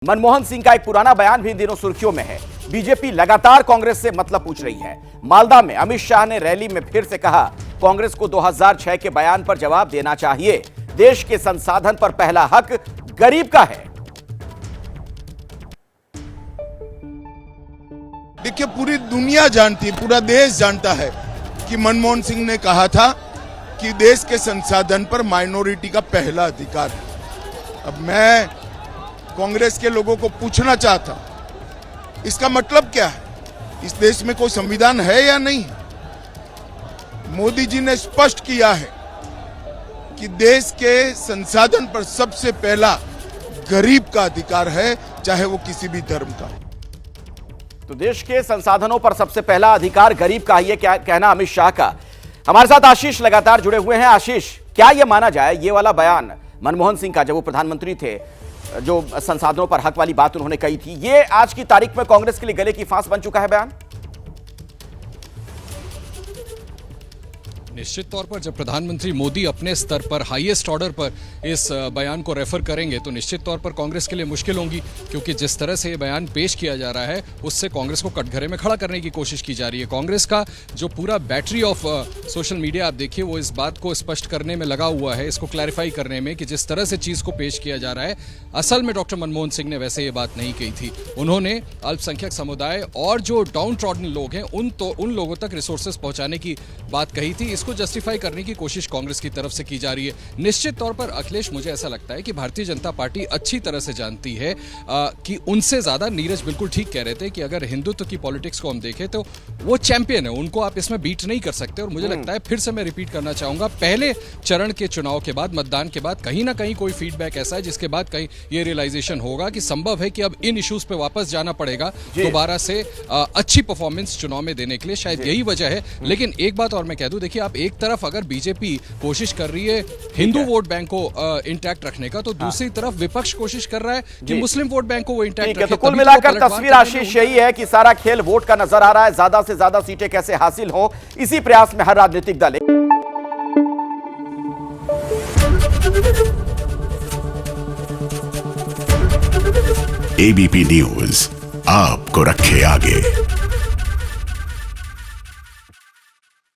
मनमोहन सिंह का एक पुराना बयान भी इन दिनों सुर्खियों में है। बीजेपी लगातार कांग्रेस से मतलब पूछ रही है। मालदा में अमित शाह ने रैली में फिर से कहा, कांग्रेस को 2006 के बयान पर जवाब देना चाहिए। देश के संसाधन पर पहला हक गरीब का है। देखिए, पूरी दुनिया जानती है, पूरा देश जानता है कि मनमोहन सिंह ने कहा था कि देश के संसाधन पर माइनॉरिटी का पहला अधिकार है। अब मैं कांग्रेस के लोगों को पूछना चाहता हूं, इसका मतलब क्या है? इस देश में कोई संविधान है या नहीं? मोदी जी ने स्पष्ट किया है कि देश के संसाधन पर सबसे पहला गरीब का अधिकार है, चाहे वो किसी भी धर्म का। तो देश के संसाधनों पर सबसे पहला अधिकार गरीब का, ये क्या कहना अमित शाह का। हमारे साथ आशीष लगातार जुड़े हुए हैं। आशीष, क्या यह माना जाए ये वाला बयान मनमोहन सिंह का, जब वो प्रधानमंत्री थे, जो संसाधनों पर हक वाली बात उन्होंने कही थी, ये आज की तारीख में कांग्रेस के लिए गले की फांस बन चुका है बयान? निश्चित तौर पर जब प्रधानमंत्री मोदी अपने स्तर पर हाईएस्ट ऑर्डर पर इस बयान को रेफर करेंगे तो निश्चित तौर पर कांग्रेस के लिए मुश्किल होंगी, क्योंकि जिस तरह से ये बयान पेश किया जा रहा है उससे कांग्रेस को कटघरे में खड़ा करने की कोशिश की जा रही है। कांग्रेस का जो पूरा बैटरी ऑफ सोशल मीडिया आप देखिए, वो इस बात को स्पष्ट करने में लगा हुआ है, इसको क्लैरिफाई करने में कि जिस तरह से चीज़ को पेश किया जा रहा है, असल में डॉक्टर मनमोहन सिंह ने वैसे ये बात नहीं कही थी। उन्होंने अल्पसंख्यक समुदाय और जो डाउन ट्रॉडन लोग हैं उन लोगों तक रिसोर्सेज पहुंचाने की बात कही थी। इसको जस्टिफाई करने की कोशिश कांग्रेस की तरफ से की जा रही है। निश्चित तौर पर अखिलेश, मुझे ऐसा लगता है कि भारतीय जनता पार्टी अच्छी तरह से जानती है कि उनसे ज्यादा नीरज बिल्कुल ठीक कह रहे थे कि अगर हिंदुत्व की पॉलिटिक्स को हम देखें तो वो चैंपियन है, उनको आप इसमें बीट नहीं कर सकते। और मुझे लगता है, फिर से मैं रिपीट करना चाहूंगा, पहले चरण के चुनाव के बाद, मतदान के बाद कहीं ना कहीं कोई फीडबैक ऐसा है जिसके बाद कहीं ये रियलाइजेशन होगा कि संभव है कि अब इन इश्यूज पे वापस जाना पड़ेगा दोबारा से अच्छी परफॉर्मेंस चुनाव में देने के लिए। शायद यही वजह है। लेकिन एक बात और मैं कह दूं, देखिए, आप एक तरफ अगर बीजेपी कोशिश कर रही है हिंदू वोट बैंक को इंटैक्ट रखने का, तो दूसरी तरफ विपक्ष कोशिश कर रहा है कि मुस्लिम वोट बैंक को वो इंटैक्ट रखे। तो कुल मिलाकर तस्वीर आशीष यही है कि सारा खेल वोट का नजर आ रहा है। ज्यादा से ज्यादा सीटें कैसे हासिल हो, इसी प्रयास में हर राजनीतिक दल है। एबीपी न्यूज आपको रखे आगे।